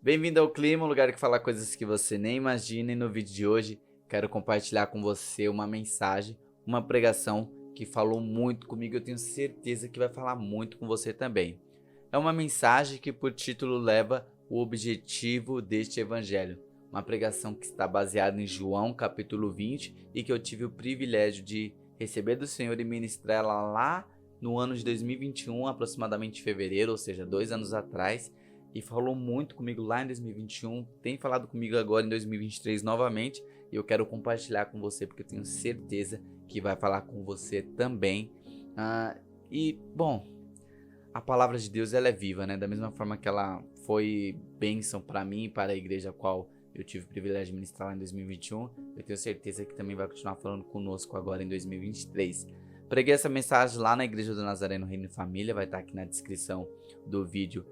Bem-vindo ao Clima, um lugar que fala coisas que você nem imagina. E no vídeo de hoje quero compartilhar com você uma mensagem, uma pregação que falou muito comigo. Eu tenho certeza que vai falar muito com você também. É uma mensagem que por título leva o objetivo deste evangelho. Uma pregação que está baseada em João capítulo 20 e que eu tive o privilégio de receber do Senhor e ministrar ela lá no ano de 2021, aproximadamente em fevereiro, ou seja, 2 anos atrás. E falou muito comigo lá em 2021, tem falado comigo agora em 2023 novamente, e eu quero compartilhar com você porque eu tenho certeza que vai falar com você também. Bom, a palavra de Deus ela é viva, né? Da mesma forma que ela foi bênção para mim e para a igreja a qual eu tive o privilégio de ministrar lá em 2021, eu tenho certeza que também vai continuar falando conosco agora em 2023. Preguei essa mensagem lá na Igreja do Nazareno Reino e Família, vai estar aqui na descrição do vídeo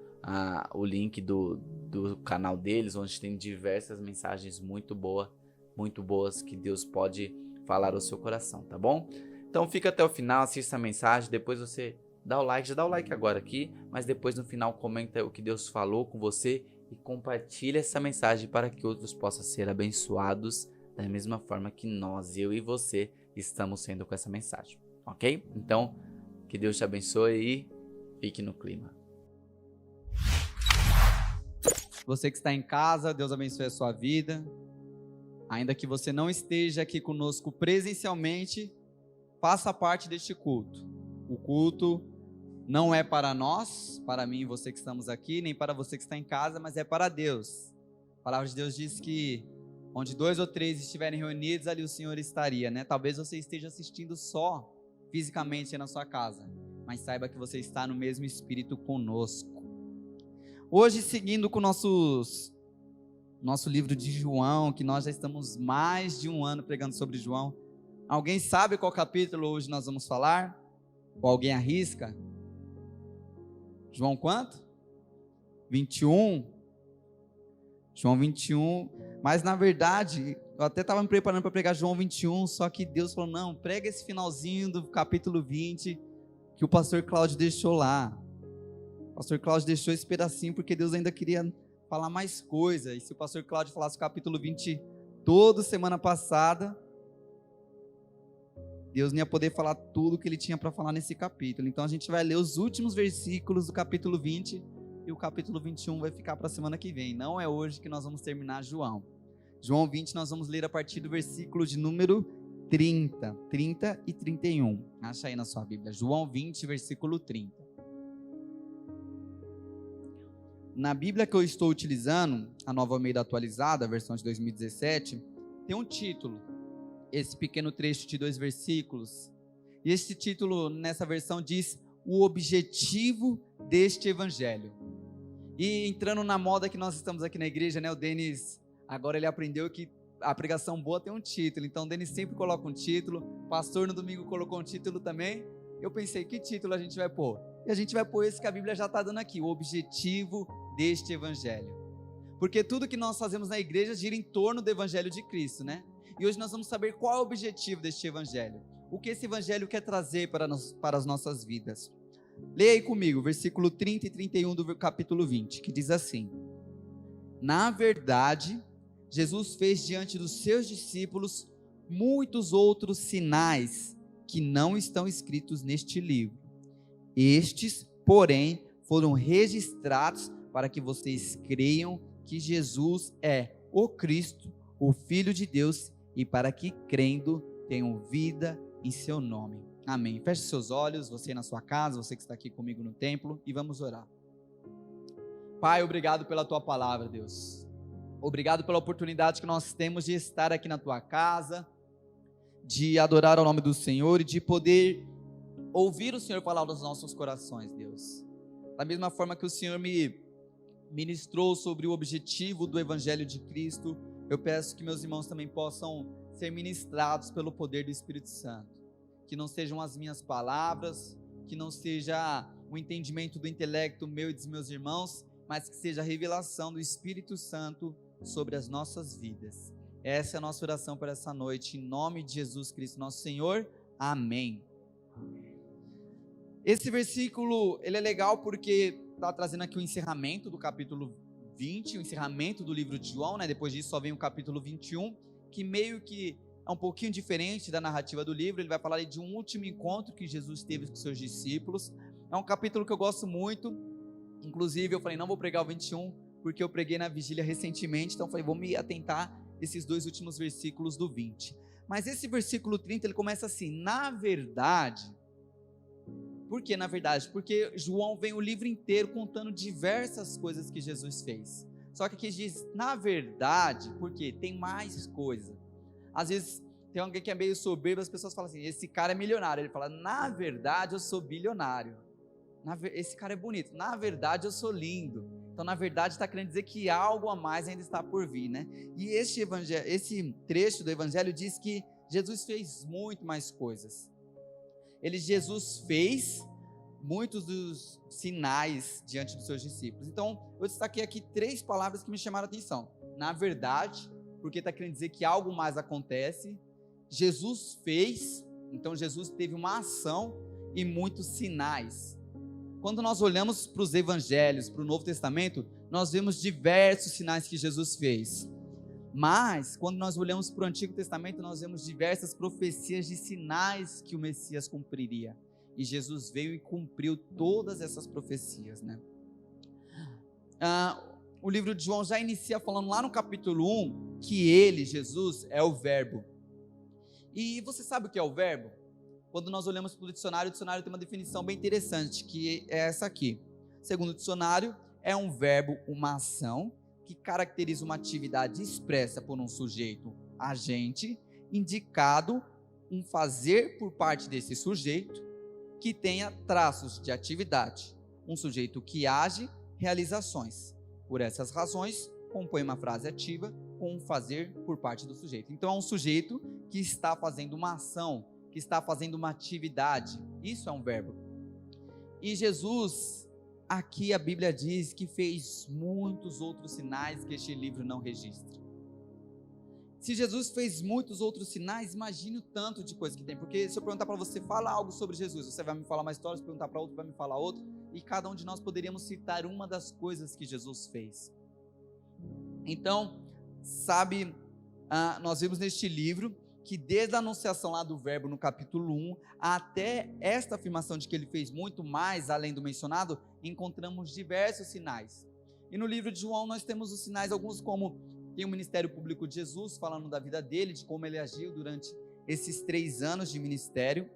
o link do canal deles, onde tem diversas mensagens muito boas que Deus pode falar ao seu coração, tá bom? Então fica até o final, assista a mensagem, depois você dá o like, já dá o like agora aqui, mas depois no final comenta o que Deus falou com você e compartilha essa mensagem para que outros possam ser abençoados da mesma forma que nós, eu e você, estamos sendo com essa mensagem, ok? Então, que Deus te abençoe e fique no clima. Você que está em casa, Deus abençoe a sua vida. Ainda que você não esteja aqui conosco presencialmente, faça parte deste culto. O culto não é para nós, para mim e você que estamos aqui, nem para você que está em casa, mas é para Deus. A palavra de Deus diz que onde 2 ou 3 estiverem reunidos, ali o Senhor estaria, né? Talvez você esteja assistindo só fisicamente na sua casa, mas saiba que você está no mesmo espírito conosco. Hoje, seguindo com o nosso livro de João, que nós já estamos mais de um ano pregando sobre João. Alguém sabe qual capítulo hoje nós vamos falar? Ou alguém arrisca? João quanto? 21. João 21. Mas na verdade, eu até estava me preparando para pregar João 21, só que Deus falou, não, prega esse finalzinho do capítulo 20, que o pastor Cláudio deixou lá. O pastor Cláudio deixou esse pedacinho porque Deus ainda queria falar mais coisa. E se o pastor Cláudio falasse o capítulo 20 toda semana passada, Deus não ia poder falar tudo que ele tinha para falar nesse capítulo. Então a gente vai ler os últimos versículos do capítulo 20 e o capítulo 21 vai ficar para a semana que vem. Não é hoje que nós vamos terminar João. João 20 nós vamos ler a partir do versículo de número 30 e 31. Acha aí na sua Bíblia. João 20, versículo 30. Na Bíblia que eu estou utilizando, a Nova Almeida Atualizada, a versão de 2017, tem um título, esse pequeno trecho de 2 versículos. E esse título, nessa versão, diz o objetivo deste evangelho. E entrando na moda que nós estamos aqui na igreja, né? O Denis, agora ele aprendeu que a pregação boa tem um título. Então o Denis sempre coloca um título. O pastor no domingo colocou um título também. Eu pensei, que título a gente vai pôr? E a gente vai pôr esse que a Bíblia já está dando aqui, o objetivo deste evangelho. Porque tudo que nós fazemos na igreja gira em torno do evangelho de Cristo, né? E hoje nós vamos saber qual é o objetivo deste evangelho. O que esse evangelho quer trazer para as nossas vidas. Leia aí comigo, versículo 30 e 31 do capítulo 20, que diz assim: Na verdade, Jesus fez diante dos seus discípulos muitos outros sinais que não estão escritos neste livro. Estes, porém, foram registrados para que vocês creiam que Jesus é o Cristo, o Filho de Deus, e para que, crendo, tenham vida em seu nome. Amém. Feche seus olhos, você na sua casa, você que está aqui comigo no templo, e vamos orar. Pai, obrigado pela tua palavra, Deus. Obrigado pela oportunidade que nós temos de estar aqui na tua casa, de adorar ao nome do Senhor e de poder ouvir o Senhor falar aos nossos corações, Deus. Da mesma forma que o Senhor me ministrou sobre o objetivo do Evangelho de Cristo, eu peço que meus irmãos também possam ser ministrados pelo poder do Espírito Santo. Que não sejam as minhas palavras, que não seja o entendimento do intelecto meu e dos meus irmãos, mas que seja a revelação do Espírito Santo sobre as nossas vidas. Essa é a nossa oração para essa noite, em nome de Jesus Cristo, nosso Senhor. Amém. Esse versículo, ele é legal porque está trazendo aqui o encerramento do capítulo 20, o encerramento do livro de João, né? Depois disso só vem o capítulo 21, que meio que é um pouquinho diferente da narrativa do livro. Ele vai falar de um último encontro que Jesus teve com seus discípulos. É um capítulo que eu gosto muito, inclusive eu falei, não vou pregar o 21, porque eu preguei na vigília recentemente, então eu falei, vou me atentar esses 2 últimos versículos do 20. Mas esse versículo 30, ele começa assim, na verdade. Por que na verdade? Porque João vem o livro inteiro contando diversas coisas que Jesus fez. Só que aqui diz, na verdade, porque tem mais coisa. Às vezes tem alguém que é meio soberbo, as pessoas falam assim, esse cara é milionário. Ele fala, na verdade eu sou bilionário. Esse cara é bonito. Na verdade eu sou lindo. Então na verdade está querendo dizer que algo a mais ainda está por vir, né? E esse trecho do evangelho diz que Jesus fez muito mais coisas. Jesus fez muitos dos sinais diante dos seus discípulos. Então, eu destaquei aqui 3 palavras que me chamaram a atenção. Na verdade, porque está querendo dizer que algo mais acontece. Jesus fez, então Jesus teve uma ação e muitos sinais. Quando nós olhamos para os evangelhos, para o Novo Testamento, nós vemos diversos sinais que Jesus fez. Mas, quando nós olhamos para o Antigo Testamento, nós vemos diversas profecias de sinais que o Messias cumpriria. E Jesus veio e cumpriu todas essas profecias, né? O livro de João já inicia falando lá no capítulo 1, que ele, Jesus, é o verbo. E você sabe o que é o verbo? Quando nós olhamos para o dicionário tem uma definição bem interessante, que é essa aqui. Segundo o dicionário, é um verbo, uma ação, que caracteriza uma atividade expressa por um sujeito agente, indicado um fazer por parte desse sujeito, que tenha traços de atividade, um sujeito que age, realiza ações. Por essas razões, compõe uma frase ativa com um fazer por parte do sujeito. Então é um sujeito que está fazendo uma ação, que está fazendo uma atividade. Isso é um verbo. E Jesus, aqui a Bíblia diz que fez muitos outros sinais que este livro não registra. Se Jesus fez muitos outros sinais, imagine o tanto de coisa que tem. Porque se eu perguntar para você, fala algo sobre Jesus, você vai me falar uma história, se eu perguntar para outro, vai me falar outra. E cada um de nós poderíamos citar uma das coisas que Jesus fez. Então, sabe, nós vimos neste livro que desde a anunciação lá do verbo no capítulo 1, até esta afirmação de que ele fez muito mais além do mencionado, encontramos diversos sinais. E no livro de João nós temos os sinais, alguns como tem o ministério público de Jesus, falando da vida dele, de como ele agiu durante esses 3 anos de ministério.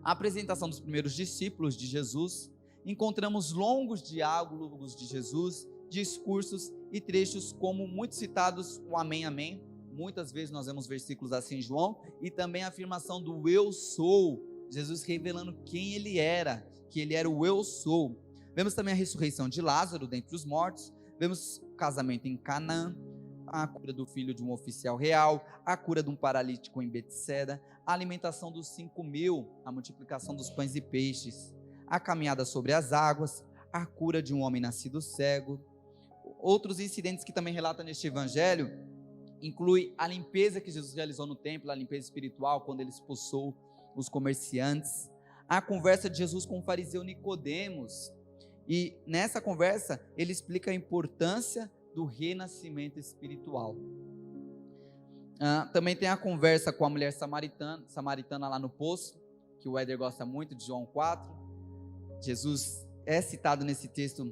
A apresentação dos primeiros discípulos de Jesus. Encontramos longos diálogos de Jesus, discursos e trechos como muito citados o amém, amém. Muitas vezes nós vemos versículos assim em João, e também a afirmação do eu sou, Jesus revelando quem ele era, que ele era o eu sou. Vemos também a ressurreição de Lázaro dentre os mortos, vemos o casamento em Canaã, a cura do filho de um oficial real, a cura de um paralítico em Betseda, a alimentação dos 5.000, a multiplicação dos pães e peixes, a caminhada sobre as águas, a cura de um homem nascido cego. Outros incidentes que também relata neste evangelho inclui a limpeza que Jesus realizou no templo, a limpeza espiritual, quando ele expulsou os comerciantes, a conversa de Jesus com o fariseu Nicodemos, e nessa conversa ele explica a importância do renascimento espiritual. Também tem a conversa com a mulher samaritana lá no poço, que o Éder gosta muito, de João 4. Jesus é citado nesse texto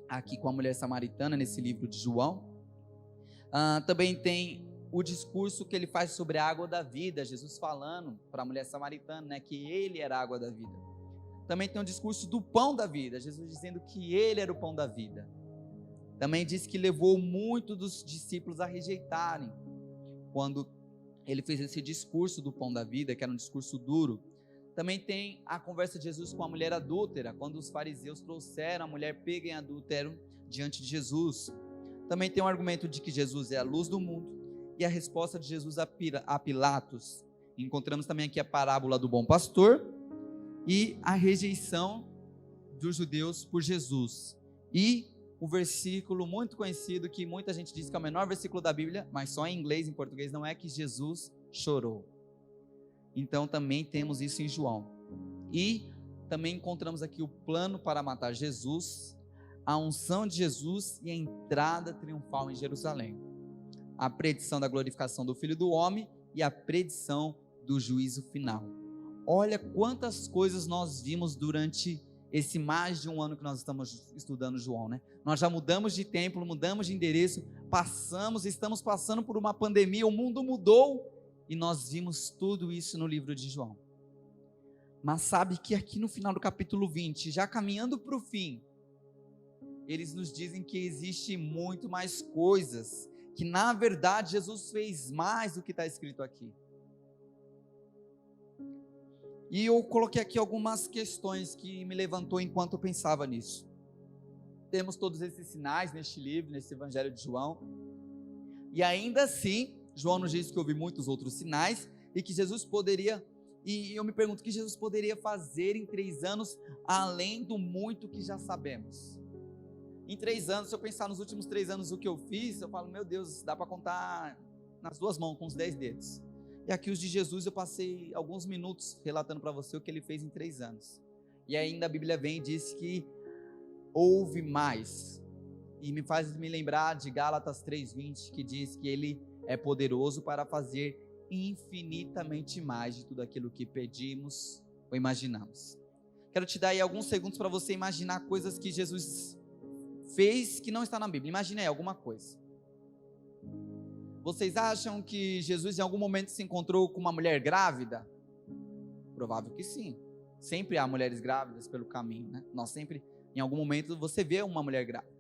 aqui com a mulher samaritana, nesse livro de João. Também tem o discurso que ele faz sobre a água da vida, Jesus falando para a mulher samaritana, né, que ele era a água da vida. Também tem o discurso do pão da vida, Jesus dizendo que ele era o pão da vida. Também diz que levou muitos dos discípulos a rejeitarem, quando ele fez esse discurso do pão da vida, que era um discurso duro. Também tem a conversa de Jesus com a mulher adúltera, quando os fariseus trouxeram a mulher pega em adultério diante de Jesus. Também tem o argumento de que Jesus é a luz do mundo, e a resposta de Jesus a Pilatos. Encontramos também aqui a parábola do bom pastor, e a rejeição dos judeus por Jesus. E o versículo muito conhecido, que muita gente diz que é o menor versículo da Bíblia, mas só em inglês, em português não é, que Jesus chorou. Então também temos isso em João. E também encontramos aqui o plano para matar Jesus, a unção de Jesus e a entrada triunfal em Jerusalém, a predição da glorificação do Filho do Homem e a predição do juízo final. Olha quantas coisas nós vimos durante esse mais de um ano que nós estamos estudando João, né? Nós já mudamos de templo, mudamos de endereço, estamos passando por uma pandemia, o mundo mudou e nós vimos tudo isso no livro de João. Mas sabe que aqui no final do capítulo 20, já caminhando para o fim, eles nos dizem que existe muito mais coisas, que na verdade Jesus fez mais do que está escrito aqui. E eu coloquei aqui algumas questões que me levantou enquanto eu pensava nisso. Temos todos esses sinais neste livro, nesse Evangelho de João, e ainda assim, João nos diz que houve muitos outros sinais, e que Jesus poderia, e eu me pergunto, o que Jesus poderia fazer em 3 anos, além do muito que já sabemos? Em 3 anos, se eu pensar nos últimos 3 anos o que eu fiz, eu falo, meu Deus, dá para contar nas 2 mãos, com os 10 dedos. E aqui os de Jesus eu passei alguns minutos relatando para você o que ele fez em 3 anos. E ainda a Bíblia vem e diz que houve mais. E me faz me lembrar de Gálatas 3:20, que diz que ele é poderoso para fazer infinitamente mais de tudo aquilo que pedimos ou imaginamos. Quero te dar aí alguns segundos para você imaginar coisas que Jesus fez que não está na Bíblia. Imagine aí alguma coisa. Vocês acham que Jesus em algum momento se encontrou com uma mulher grávida? Provável que sim. Sempre há mulheres grávidas pelo caminho, né? Nós sempre, em algum momento, você vê uma mulher grávida.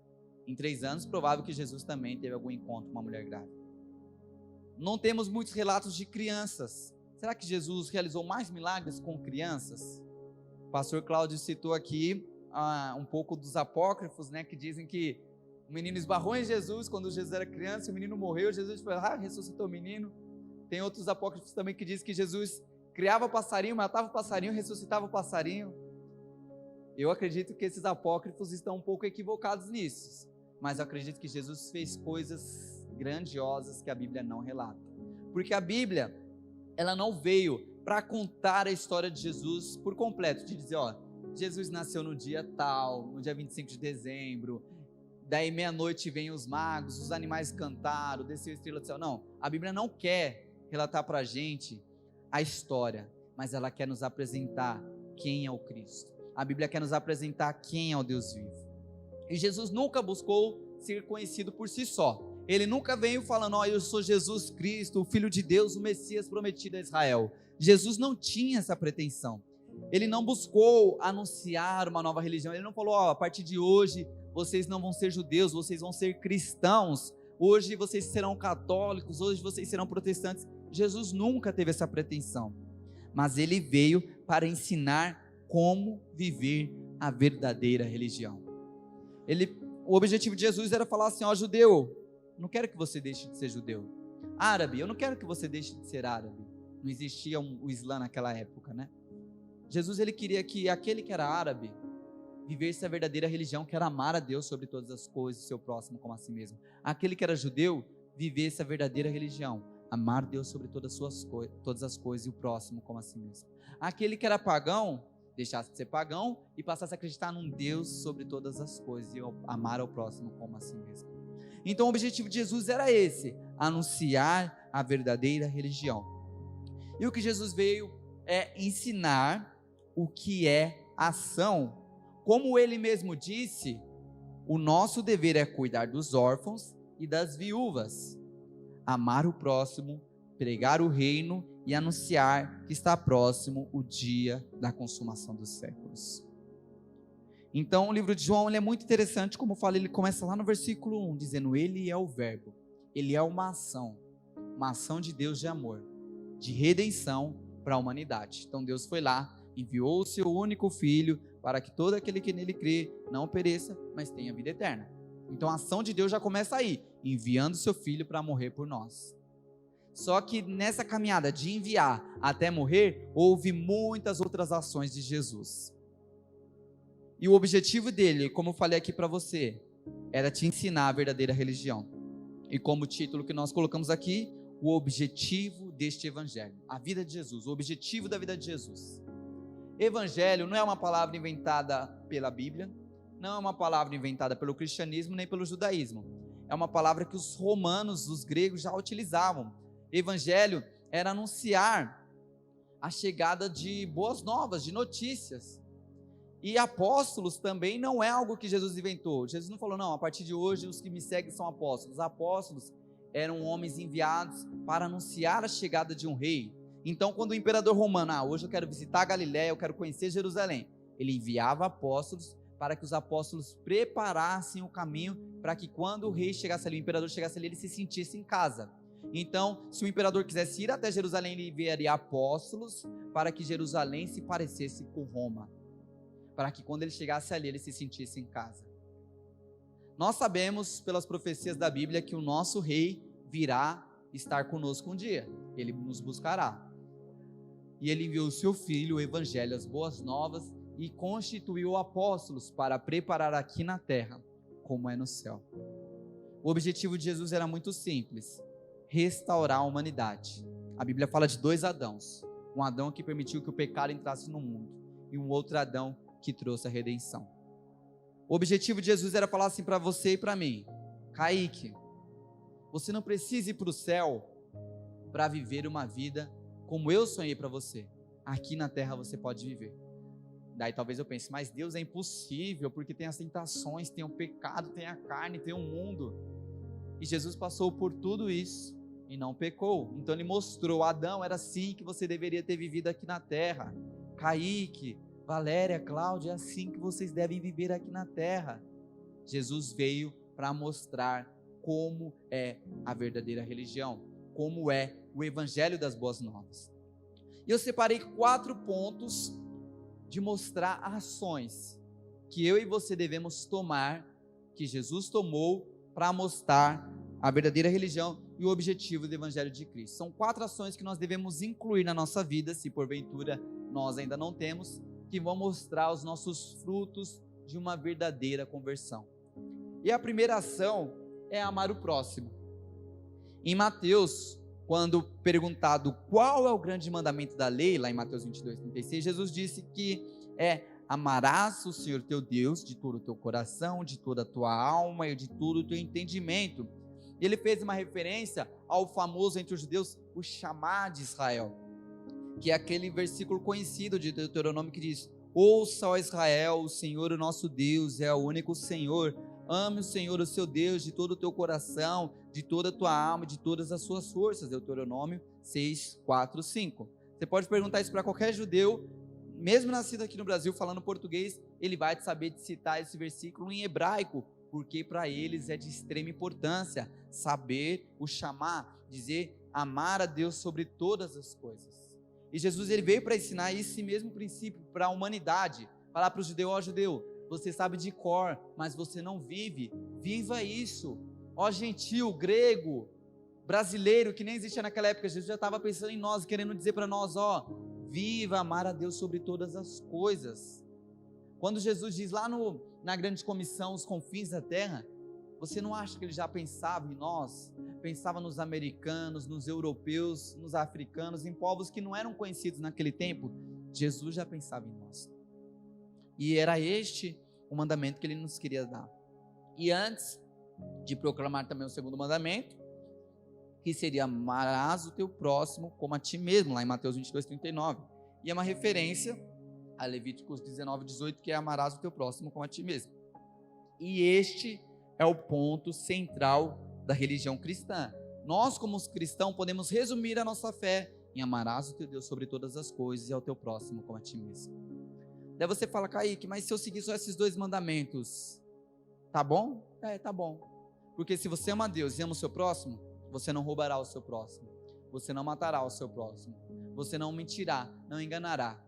Em 3 anos, provável que Jesus também teve algum encontro com uma mulher grávida. Não temos muitos relatos de crianças. Será que Jesus realizou mais milagres com crianças? O pastor Cláudio citou aqui um pouco dos apócrifos, né, que dizem que o menino esbarrou em Jesus quando Jesus era criança, o menino morreu, Jesus foi lá, ressuscitou o menino. Tem outros apócrifos também que dizem que Jesus criava passarinho, matava o passarinho, ressuscitava o passarinho. Eu acredito que esses apócrifos estão um pouco equivocados nisso, mas eu acredito que Jesus fez coisas grandiosas que a Bíblia não relata, porque a Bíblia, ela não veio para contar a história de Jesus por completo, de dizer, ó, Jesus nasceu no dia tal, no dia 25 de dezembro, daí meia-noite vem os magos, os animais cantaram, desceu a estrela do céu. Não, a Bíblia não quer relatar para a gente a história, mas ela quer nos apresentar quem é o Cristo. A Bíblia quer nos apresentar quem é o Deus vivo. E Jesus nunca buscou ser conhecido por si só. Ele nunca veio falando, ó, eu sou Jesus Cristo, o Filho de Deus, o Messias prometido a Israel. Jesus não tinha essa pretensão. Ele não buscou anunciar uma nova religião. Ele não falou, ó, a partir de hoje vocês não vão ser judeus, vocês vão ser cristãos. Hoje vocês serão católicos, hoje vocês serão protestantes. Jesus nunca teve essa pretensão. Mas ele veio para ensinar como viver a verdadeira religião. O objetivo de Jesus era falar assim, ó, judeu, não quero que você deixe de ser judeu. Árabe, eu não quero que você deixe de ser árabe. Não existia o Islã naquela época, né? Jesus, ele queria que aquele que era árabe vivesse a verdadeira religião, que era amar a Deus sobre todas as coisas, seu próximo como a si mesmo. Aquele que era judeu vivesse a verdadeira religião, amar Deus sobre todas as coisas e o próximo como a si mesmo. Aquele que era pagão deixasse de ser pagão e passasse a acreditar num Deus sobre todas as coisas e amar ao próximo como a si mesmo. Então o objetivo de Jesus era esse, anunciar a verdadeira religião. E o que Jesus veio é ensinar o que é ação. Como ele mesmo disse, o nosso dever é cuidar dos órfãos e das viúvas, amar o próximo, pregar o reino e anunciar que está próximo o dia da consumação dos séculos. Então o livro de João ele é muito interessante, como eu falei, ele começa lá no versículo 1, dizendo, ele é o verbo, ele é uma ação de Deus de amor, de redenção para a humanidade. Então Deus foi lá, enviou o seu único filho, para que todo aquele que nele crê não pereça, mas tenha vida eterna. Então a ação de Deus já começa aí, enviando o seu filho para morrer por nós. Só que nessa caminhada de enviar até morrer, houve muitas outras ações de Jesus. E o objetivo dele, como eu falei aqui para você, era te ensinar a verdadeira religião. E como título que nós colocamos aqui, o objetivo deste evangelho, a vida de Jesus, o objetivo da vida de Jesus. Evangelho não é uma palavra inventada pela Bíblia, não é uma palavra inventada pelo cristianismo nem pelo judaísmo. É uma palavra que os romanos, os gregos já utilizavam. Evangelho era anunciar a chegada de boas novas, de notícias. E apóstolos também não é algo que Jesus inventou. Jesus não falou, não, a partir de hoje os que me seguem são apóstolos. Os apóstolos eram homens enviados para anunciar a chegada de um rei. Então, quando o imperador romano, hoje eu quero visitar a Galiléia, eu quero conhecer Jerusalém, ele enviava apóstolos para que os apóstolos preparassem o caminho para que quando o rei chegasse ali, o imperador chegasse ali, ele se sentisse em casa. Então, se o imperador quisesse ir até Jerusalém, ele enviaria apóstolos para que Jerusalém se parecesse com Roma, para que quando ele chegasse ali, ele se sentisse em casa. Nós sabemos pelas profecias da Bíblia que o nosso rei virá estar conosco um dia, ele nos buscará. E ele enviou o seu filho, o evangelho, as boas novas, e constituiu apóstolos para preparar aqui na terra, como é no céu. O objetivo de Jesus era muito simples: restaurar a humanidade. A Bíblia fala de dois Adãos, um Adão que permitiu que o pecado entrasse no mundo, e um outro Adão que trouxe a redenção. O objetivo de Jesus era falar assim para você e para mim: Kaique, você não precisa ir para o céu para viver uma vida como eu sonhei para você. Aqui na terra você pode viver. Daí talvez eu pense, mas Deus, é impossível, porque tem as tentações, tem o pecado, tem a carne, tem o mundo. E Jesus passou por tudo isso e não pecou. Então ele mostrou: Adão, era assim que você deveria ter vivido aqui na terra. Kaique, Valéria, Cláudia, é assim que vocês devem viver aqui na terra. Jesus veio para mostrar como é a verdadeira religião, como é o evangelho das boas novas. E eu separei 4 pontos de mostrar ações que eu e você devemos tomar, que Jesus tomou para mostrar a verdadeira religião e o objetivo do evangelho de Cristo. São 4 ações que nós devemos incluir na nossa vida, se porventura nós ainda não temos, que vão mostrar os nossos frutos de uma verdadeira conversão. E a primeira ação é amar o próximo. Em Mateus, quando perguntado qual é o grande mandamento da lei, lá em Mateus 22:36, Jesus disse que amarás o Senhor teu Deus de todo o teu coração, de toda a tua alma e de todo o teu entendimento. Ele fez uma referência ao famoso entre os judeus, o chamar de Israel, que é aquele versículo conhecido de Deuteronômio que diz: ouça, ó Israel, o Senhor, o nosso Deus, é o único Senhor. Ame o Senhor, o seu Deus, de todo o teu coração, de toda a tua alma, de todas as suas forças. Deuteronômio 6, 4, 5. Você pode perguntar isso para qualquer judeu, mesmo nascido aqui no Brasil, falando português, ele vai saber te citar esse versículo em hebraico, porque para eles é de extrema importância saber o chamar, dizer amar a Deus sobre todas as coisas. E Jesus, ele veio para ensinar esse mesmo princípio para a humanidade, falar para o judeu: ó judeu, você sabe de cor, mas você não vive, viva isso. Ó gentil, grego, brasileiro, que nem existia naquela época, Jesus já estava pensando em nós, querendo dizer para nós: ó, viva amar a Deus sobre todas as coisas. Quando Jesus diz lá na grande comissão, os confins da terra, você não acha que ele já pensava em nós? Pensava nos americanos, nos europeus, nos africanos, em povos que não eram conhecidos naquele tempo? Jesus já pensava em nós. E era este o mandamento que ele nos queria dar. E antes de proclamar também o segundo mandamento, que seria: amarás o teu próximo como a ti mesmo, lá em Mateus 22:39. E é uma referência a Levíticos 19:18, que é: amarás o teu próximo como a ti mesmo. E este é o ponto central da religião cristã. Nós, como cristãos, podemos resumir a nossa fé em: amarás o teu Deus sobre todas as coisas e ao teu próximo como a ti mesmo. Daí você fala: Kaique, mas se eu seguir só esses 2 mandamentos, tá bom? Tá bom. Porque se você ama Deus e ama o seu próximo, você não roubará o seu próximo, você não matará o seu próximo, você não mentirá, não enganará,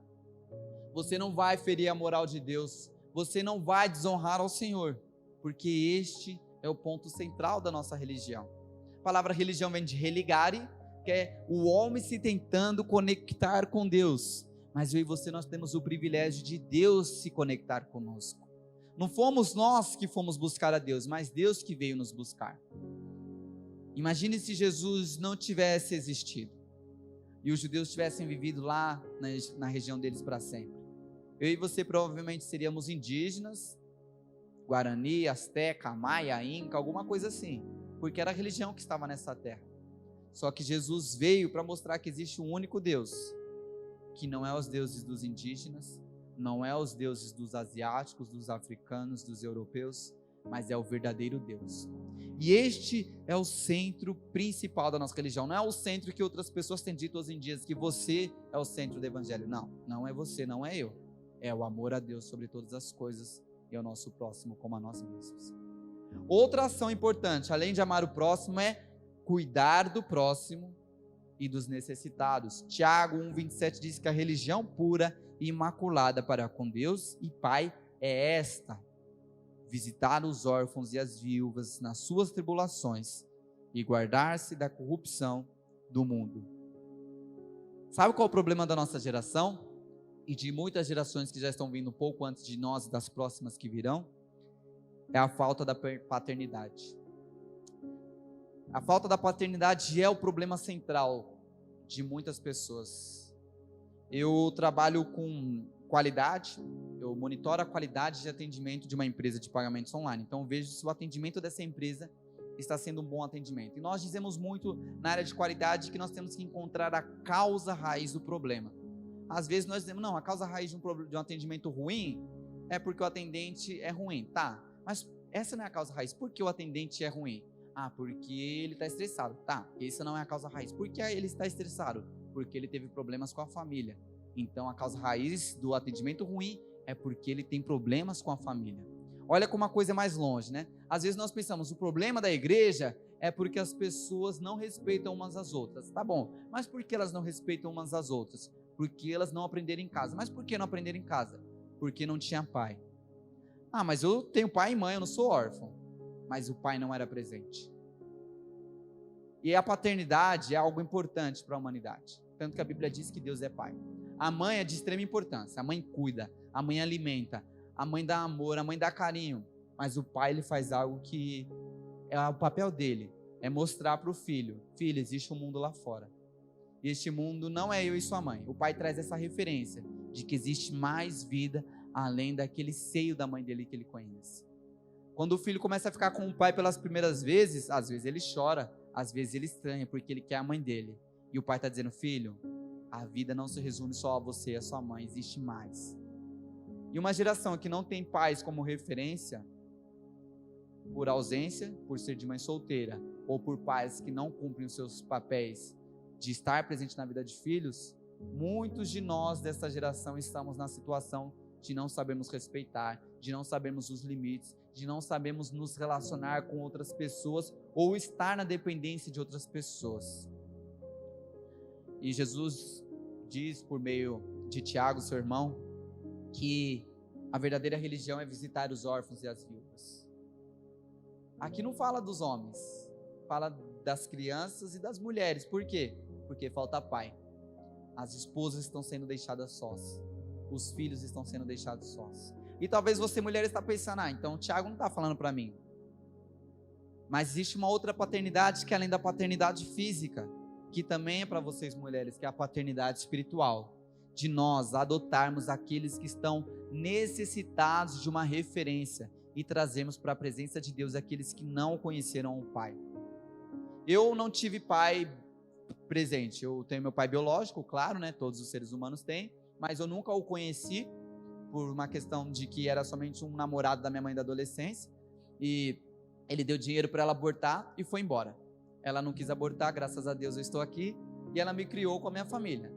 você não vai ferir a moral de Deus, você não vai desonrar ao Senhor, porque este é o ponto central da nossa religião. A palavra religião vem de religare, que é o homem se tentando conectar com Deus. Mas eu e você, nós temos o privilégio de Deus se conectar conosco. Não fomos nós que fomos buscar a Deus, mas Deus que veio nos buscar. Imagine se Jesus não tivesse existido e os judeus tivessem vivido lá na região deles para sempre. Eu e você provavelmente seríamos indígenas, Guarani, Azteca, Maia, Inca, alguma coisa assim, porque era a religião que estava nessa terra. Só que Jesus veio para mostrar que existe um único Deus, que não é os deuses dos indígenas, não é os deuses dos asiáticos, dos africanos, dos europeus, mas é o verdadeiro Deus. E este é o centro principal da nossa religião. Não é o centro que outras pessoas têm dito hoje em dia, que você é o centro do evangelho. Não, não é você, não é eu. É o amor a Deus sobre todas as coisas e ao nosso próximo como a nós mesmos. Outra ação importante, além de amar o próximo, é cuidar do próximo e dos necessitados. Tiago 1,27 diz que a religião pura e imaculada para com Deus e Pai é esta: visitar os órfãos e as viúvas nas suas tribulações e guardar-se da corrupção do mundo. Sabe qual é o problema da nossa geração e de muitas gerações que já estão vindo um pouco antes de nós e das próximas que virão? É a falta da paternidade. A falta da paternidade é o problema central de muitas pessoas. Eu trabalho com qualidade, eu monitoro a qualidade de atendimento de uma empresa de pagamentos online. Então eu vejo se o atendimento dessa empresa está sendo um bom atendimento. E nós dizemos muito na área de qualidade que nós temos que encontrar a causa raiz do problema. Às vezes nós dizemos, não, a causa raiz de um atendimento ruim é porque o atendente é ruim. Tá, mas essa não é a causa raiz. Por que o atendente é ruim? Ah, porque ele está estressado. Tá, essa não é a causa raiz. Por que ele está estressado? Porque ele teve problemas com a família. Então a causa raiz do atendimento ruim é porque ele tem problemas com a família. Olha como a coisa é mais longe, né? Às vezes nós pensamos, o problema da igreja é porque as pessoas não respeitam umas às outras. Tá bom, mas por que elas não respeitam umas às outras? Porque elas não aprenderam em casa. Mas por que não aprenderam em casa? Porque não tinha pai. Ah, mas eu tenho pai e mãe, eu não sou órfão. Mas o pai não era presente. E a paternidade é algo importante para a humanidade. Tanto que a Bíblia diz que Deus é pai. A mãe é de extrema importância. A mãe cuida, a mãe alimenta, a mãe dá amor, a mãe dá carinho. Mas o pai, ele faz algo que é o papel dele. É mostrar para o filho: filho, existe um mundo lá fora. E este mundo não é eu e sua mãe. O pai traz essa referência de que existe mais vida além daquele seio da mãe dele que ele conhece. Quando o filho começa a ficar com o pai pelas primeiras vezes, às vezes ele chora, às vezes ele estranha, porque ele quer a mãe dele. E o pai está dizendo: filho, a vida não se resume só a você e a sua mãe, existe mais. E uma geração que não tem pais como referência, por ausência, por ser de mãe solteira, ou por pais que não cumprem os seus papéis de estar presente na vida de filhos, muitos de nós dessa geração estamos na situação de não sabermos respeitar, de não sabermos os limites, de não sabermos nos relacionar com outras pessoas ou estar na dependência de outras pessoas. E Jesus diz por meio de Tiago, seu irmão, que a verdadeira religião é visitar os órfãos e as viúvas. Aqui não fala dos homens, fala das crianças e das mulheres. Por quê? Porque falta pai. As esposas estão sendo deixadas sós. Os filhos estão sendo deixados sós. E talvez você, mulher, está pensando: então o Tiago não está falando para mim. Mas existe uma outra paternidade que é além da paternidade física, que também é para vocês, mulheres, que é a paternidade espiritual. De nós adotarmos aqueles que estão necessitados de uma referência e trazermos para a presença de Deus aqueles que não conheceram o Pai. Eu não tive pai presente. Eu tenho meu pai biológico, claro, né? Todos os seres humanos têm, mas eu nunca o conheci por uma questão de que era somente um namorado da minha mãe da adolescência e ele deu dinheiro para ela abortar e foi embora. Ela não quis abortar, graças a Deus eu estou aqui, e ela me criou com a minha família.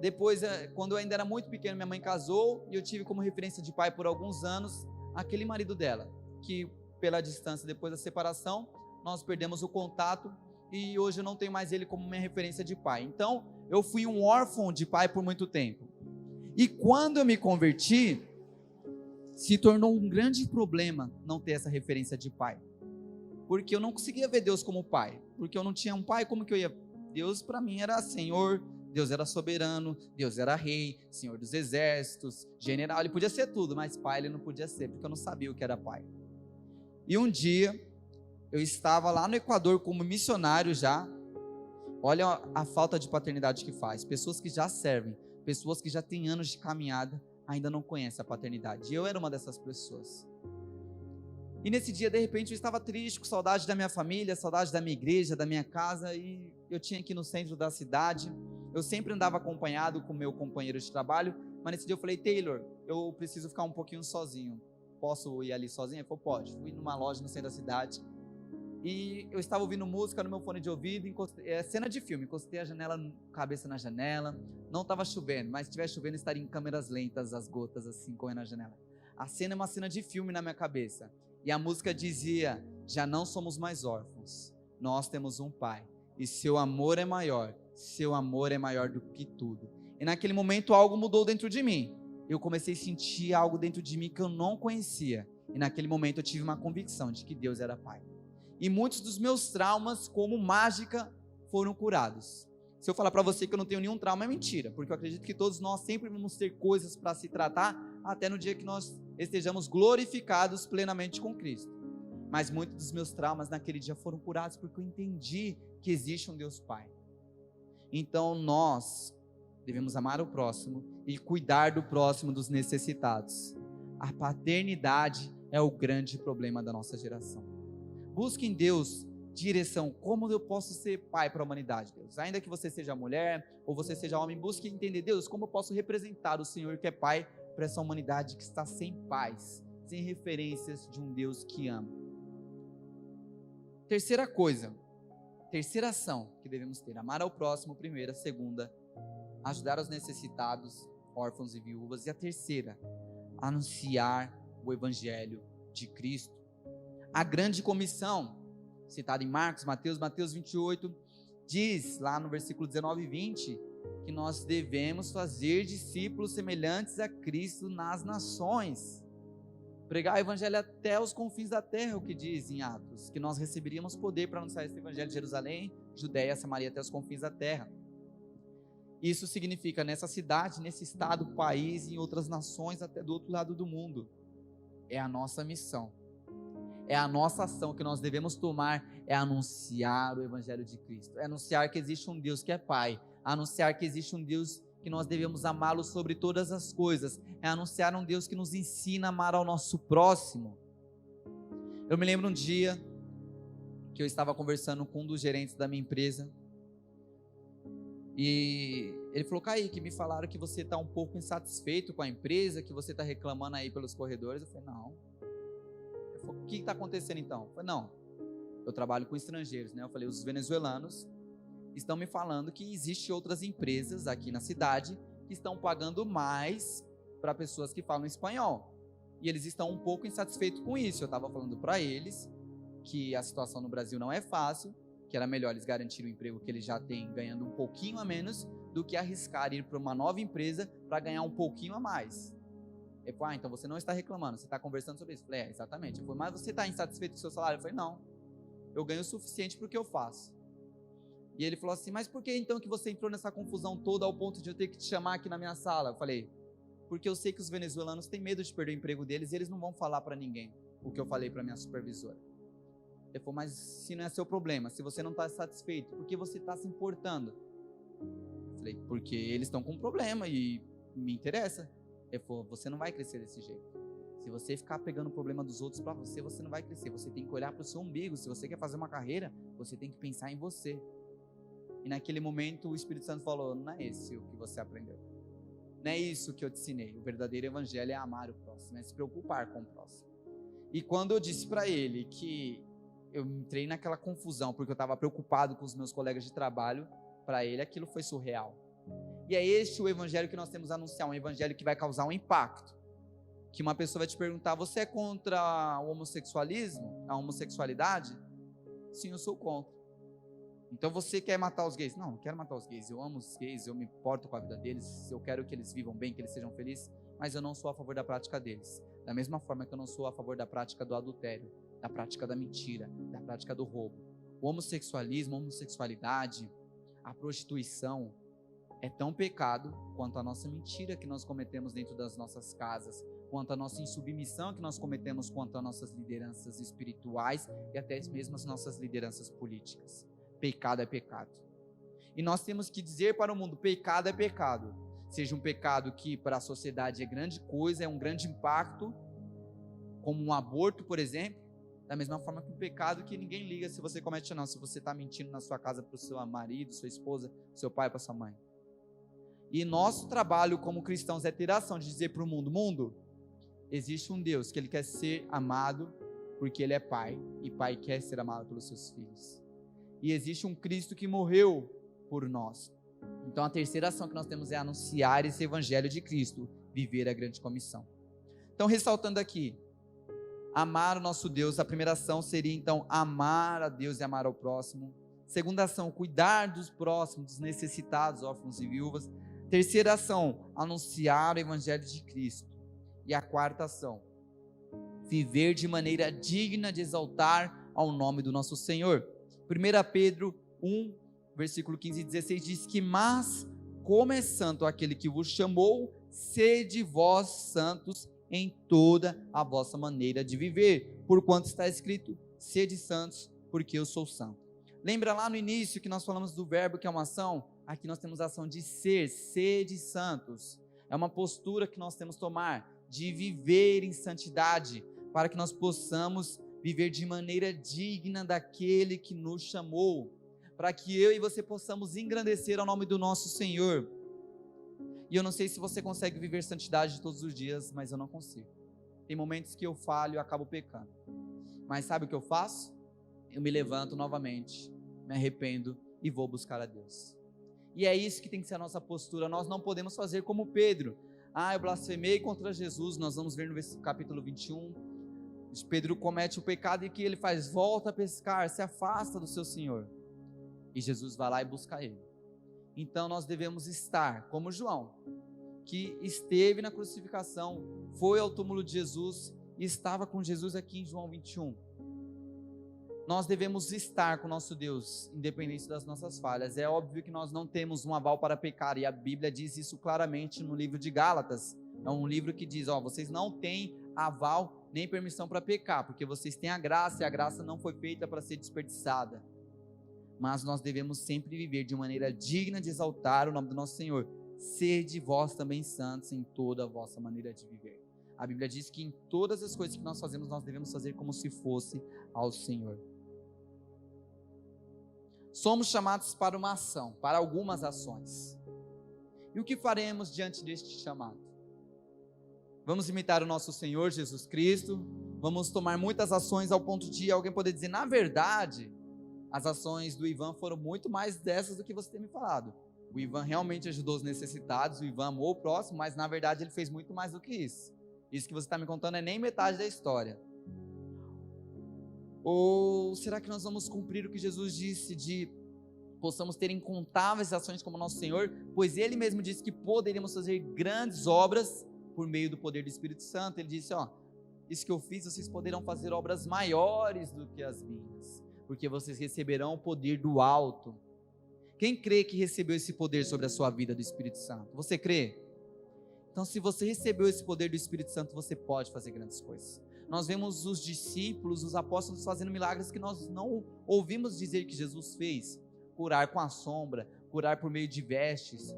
Depois, quando eu ainda era muito pequeno, minha mãe casou e eu tive como referência de pai por alguns anos aquele marido dela, que pela distância, depois da separação, nós perdemos o contato e hoje eu não tenho mais ele como minha referência de pai. Então, eu fui um órfão de pai por muito tempo. E quando eu me converti, se tornou um grande problema não ter essa referência de pai. Porque eu não conseguia ver Deus como pai. Porque eu não tinha um pai, como que eu ia? Deus para mim era Senhor, Deus era soberano, Deus era rei, Senhor dos exércitos, general. Ele podia ser tudo, mas pai ele não podia ser, porque eu não sabia o que era pai. E um dia, eu estava lá no Equador como missionário já. Olha a falta de paternidade que faz. Pessoas que já servem, pessoas que já têm anos de caminhada, ainda não conhecem a paternidade. E eu era uma dessas pessoas. E nesse dia, de repente, eu estava triste, com saudade da minha família, saudade da minha igreja, da minha casa, e eu tinha que ir no centro da cidade. Eu sempre andava acompanhado com meu companheiro de trabalho, mas nesse dia eu falei: Taylor, eu preciso ficar um pouquinho sozinho. Posso ir ali sozinho? Ele falou: pode. Fui numa loja no centro da cidade, e eu estava ouvindo música no meu fone de ouvido, cena de filme, encostei a janela, cabeça na janela. Não estava chovendo, mas se estivesse chovendo estaria em câmeras lentas, as gotas assim correndo na janela. A cena é uma cena de filme na minha cabeça, e a música dizia: já não somos mais órfãos, nós temos um pai, e seu amor é maior do que tudo. E naquele momento algo mudou dentro de mim, eu comecei a sentir algo dentro de mim que eu não conhecia, e naquele momento eu tive uma convicção de que Deus era pai. E muitos dos meus traumas, como mágica, foram curados. Se eu falar para você que eu não tenho nenhum trauma, é mentira, porque eu acredito que todos nós sempre vamos ter coisas para se tratar, até no dia que nós estejamos glorificados plenamente com Cristo. Mas muitos dos meus traumas naquele dia foram curados, porque eu entendi que existe um Deus Pai. Então nós devemos amar o próximo e cuidar do próximo, dos necessitados. A paternidade é o grande problema da nossa geração. Busque em Deus direção. Como eu posso ser pai para a humanidade, Deus? Ainda que você seja mulher ou você seja homem, busque entender: Deus, como eu posso representar o Senhor que é pai para essa humanidade que está sem paz, sem referências de um Deus que ama. Terceira coisa, terceira ação que devemos ter: amar ao próximo, primeira. Segunda, ajudar os necessitados, órfãos e viúvas. E a terceira, anunciar o evangelho de Cristo. A grande comissão, citada em Marcos, Mateus 28, diz lá no versículo 19 e 20, que nós devemos fazer discípulos semelhantes a Cristo nas nações. Pregar o evangelho até os confins da terra, o que diz em Atos, que nós receberíamos poder para anunciar esse evangelho de Jerusalém, Judéia, Samaria, até os confins da terra. Isso significa nessa cidade, nesse estado, país, em outras nações, até do outro lado do mundo. É a nossa missão. É a nossa ação que nós devemos tomar, é anunciar o evangelho de Cristo, é anunciar que existe um Deus que é Pai, anunciar que existe um Deus que nós devemos amá-lo sobre todas as coisas, é anunciar um Deus que nos ensina a amar ao nosso próximo. Eu me lembro um dia que eu estava conversando com um dos gerentes da minha empresa, e ele falou: Kaique, me falaram que você está um pouco insatisfeito com a empresa, que você está reclamando aí pelos corredores. Eu falei: não. O que está acontecendo então? Eu falei: não, eu trabalho com estrangeiros, né? Eu falei: os venezuelanos estão me falando que existem outras empresas aqui na cidade que estão pagando mais para pessoas que falam espanhol, e eles estão um pouco insatisfeitos com isso. Eu estava falando para eles que a situação no Brasil não é fácil, que era melhor eles garantirem o emprego que eles já têm, ganhando um pouquinho a menos, do que arriscar ir para uma nova empresa para ganhar um pouquinho a mais. Ele falou: então você não está reclamando, você está conversando sobre isso. Eu falei: exatamente. Ele falou: mas você está insatisfeito com o seu salário? Eu falei: não, eu ganho o suficiente para o que eu faço. E ele falou assim: mas por que então que você entrou nessa confusão toda ao ponto de eu ter que te chamar aqui na minha sala? Eu falei: porque eu sei que os venezuelanos têm medo de perder o emprego deles, e eles não vão falar para ninguém o que eu falei para minha supervisora. Ele falou: mas se não é seu problema, se você não está satisfeito, por que você está se importando? Eu falei: porque eles estão com um problema e me interessa. Ele falou: você não vai crescer desse jeito. Se você ficar pegando o problema dos outros para você, você não vai crescer. Você tem que olhar para o seu umbigo. Se você quer fazer uma carreira, você tem que pensar em você. E naquele momento o Espírito Santo falou: não é esse o que você aprendeu. Não é isso que eu te ensinei. O verdadeiro evangelho é amar o próximo, é se preocupar com o próximo. E quando eu disse para ele que eu entrei naquela confusão porque eu estava preocupado com os meus colegas de trabalho, para ele aquilo foi surreal. E é este o evangelho que nós temos a anunciar, um evangelho que vai causar um impacto. Que uma pessoa vai te perguntar: você é contra o homossexualismo, a homossexualidade? Sim, eu sou contra. Então você quer matar os gays? Não, não quero matar os gays, eu amo os gays, eu me importo com a vida deles, eu quero que eles vivam bem, que eles sejam felizes, mas eu não sou a favor da prática deles. Da mesma forma que eu não sou a favor da prática do adultério, da prática da mentira, da prática do roubo. O homossexualismo, a homossexualidade, a prostituição, é tão pecado quanto a nossa mentira que nós cometemos dentro das nossas casas, quanto a nossa insubmissão que nós cometemos quanto às nossas lideranças espirituais e até mesmo as nossas lideranças políticas. Pecado é pecado. E nós temos que dizer para o mundo: pecado é pecado. Seja um pecado que para a sociedade é grande coisa, é um grande impacto, como um aborto, por exemplo, Da mesma forma que o pecado que ninguém liga se você comete ou não, se você está mentindo na sua casa para o seu marido, sua esposa, seu pai, para sua mãe. E nosso trabalho como cristãos é ter a ação de dizer para o mundo: mundo, existe um Deus que Ele quer ser amado porque Ele é Pai, e Pai quer ser amado pelos seus filhos. E existe um Cristo que morreu por nós. Então a terceira ação que nós temos é anunciar esse Evangelho de Cristo, viver a grande comissão. Então, ressaltando aqui, amar o nosso Deus, a primeira ação seria então amar a Deus e amar ao próximo. Segunda ação, cuidar dos próximos, dos necessitados, órfãos e viúvas. Terceira ação, anunciar o Evangelho de Cristo. E a quarta ação, viver de maneira digna de exaltar ao nome do nosso Senhor. 1 Pedro 1, versículo 15 e 16 diz que: mas como é santo aquele que vos chamou, sede vós santos em toda a vossa maneira de viver, porquanto está escrito: sede santos, porque eu sou santo. Lembra lá no início que nós falamos do verbo que é uma ação? Aqui nós temos a ação de ser, sede santos. É uma postura que nós temos que tomar, de viver em santidade, para que nós possamos viver de maneira digna daquele que nos chamou, para que eu e você possamos engrandecer ao nome do nosso Senhor. E eu não sei se você consegue viver santidade todos os dias, mas eu não consigo. Tem momentos que eu falho e acabo pecando. Mas sabe o que eu faço? Eu me levanto novamente, me arrependo e vou buscar a Deus. E é isso que tem que ser a nossa postura. Nós não podemos fazer como Pedro. Eu blasfemei contra Jesus. Nós vamos ver no capítulo 21. Pedro comete o pecado e que ele faz? Volta a pescar, se afasta do seu Senhor. E Jesus vai lá e busca ele. Então nós devemos estar como João, que esteve na crucificação, foi ao túmulo de Jesus e estava com Jesus aqui em João 21. Nós devemos estar com o nosso Deus, independente das nossas falhas. É óbvio que nós não temos um aval para pecar, e a Bíblia diz isso claramente no livro de Gálatas. É um livro que diz: vocês não têm aval nem permissão para pecar, porque vocês têm a graça, e a graça não foi feita para ser desperdiçada. Mas nós devemos sempre viver de maneira digna de exaltar o nome do nosso Senhor. Sede vós também santos em toda a vossa maneira de viver. A Bíblia diz que em todas as coisas que nós fazemos, nós devemos fazer como se fosse ao Senhor. Somos chamados para uma ação, para algumas ações. E o que faremos diante deste chamado? Vamos imitar o nosso Senhor Jesus Cristo? Vamos tomar muitas ações ao ponto de alguém poder dizer: na verdade, as ações do Ivan foram muito mais dessas do que você tem me falado. O Ivan realmente ajudou os necessitados, o Ivan amou o próximo, mas na verdade ele fez muito mais do que isso. Isso que você está me contando é nem metade da história. Ou será que nós vamos cumprir o que Jesus disse de possamos ter incontáveis ações como nosso Senhor, pois Ele mesmo disse que poderíamos fazer grandes obras por meio do poder do Espírito Santo. Ele disse: isso que eu fiz, vocês poderão fazer obras maiores do que as minhas, porque vocês receberão o poder do alto. Quem crê que recebeu esse poder sobre a sua vida do Espírito Santo? Você crê? Então, se você recebeu esse poder do Espírito Santo, você pode fazer grandes coisas. Nós vemos os discípulos, os apóstolos fazendo milagres que nós não ouvimos dizer que Jesus fez. Curar com a sombra, curar por meio de vestes.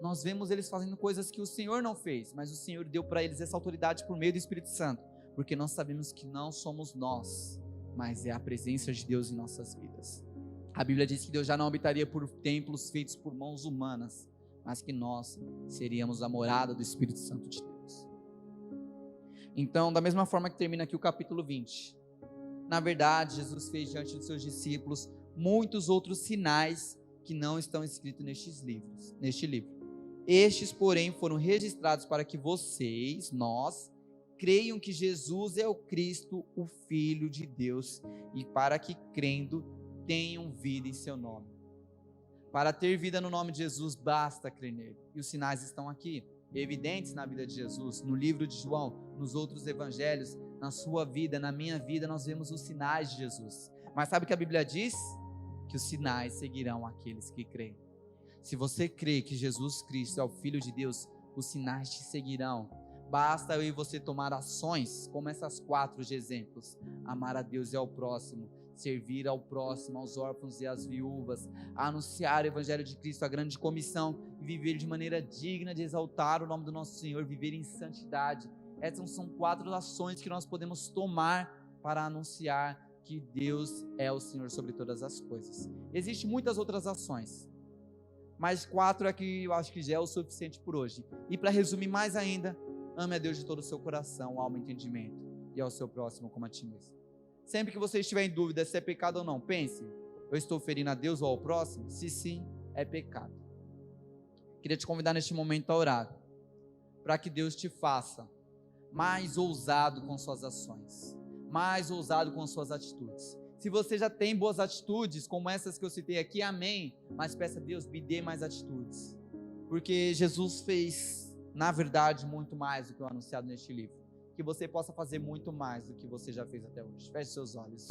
Nós vemos eles fazendo coisas que o Senhor não fez, mas o Senhor deu para eles essa autoridade por meio do Espírito Santo, porque nós sabemos que não somos nós, mas é a presença de Deus em nossas vidas. A Bíblia diz que Deus já não habitaria por templos feitos por mãos humanas, mas que nós seríamos a morada do Espírito Santo de Deus. Então, da mesma forma que termina aqui o capítulo 20, na verdade, Jesus fez diante dos seus discípulos muitos outros sinais que não estão escritos neste livro. Estes, porém, foram registrados para que vocês, nós, creiam que Jesus é o Cristo, o Filho de Deus, e para que, crendo, tenham vida em seu nome. Para ter vida no nome de Jesus, basta crer nele. E os sinais estão aqui, evidentes na vida de Jesus, no livro de João, nos outros evangelhos, na sua vida, na minha vida, nós vemos os sinais de Jesus. Mas sabe o que a Bíblia diz? Que os sinais seguirão aqueles que creem. Se você crê que Jesus Cristo é o Filho de Deus, os sinais te seguirão. Basta eu e você tomar ações, como essas 4 de exemplos: amar a Deus e ao próximo, servir ao próximo, aos órfãos e às viúvas, anunciar o Evangelho de Cristo, a grande comissão, e viver de maneira digna de exaltar o nome do nosso Senhor, viver em santidade. Essas são 4 ações que nós podemos tomar para anunciar que Deus é o Senhor sobre todas as coisas. Existem muitas outras ações, mas 4 aqui eu acho que já é o suficiente por hoje. E para resumir mais ainda, ame a Deus de todo o seu coração, alma e entendimento, e ao seu próximo como a ti mesmo. Sempre que você estiver em dúvida se é pecado ou não, pense: eu estou ferindo a Deus ou ao próximo? Se sim, é pecado. Queria te convidar neste momento a orar, para que Deus te faça mais ousado com suas ações, mais ousado com suas atitudes. Se você já tem boas atitudes, como essas que eu citei aqui, amém, mas peça a Deus, me dê mais atitudes, porque Jesus fez, na verdade, muito mais do que o anunciado neste livro. Que você possa fazer muito mais do que você já fez até hoje. Feche seus olhos.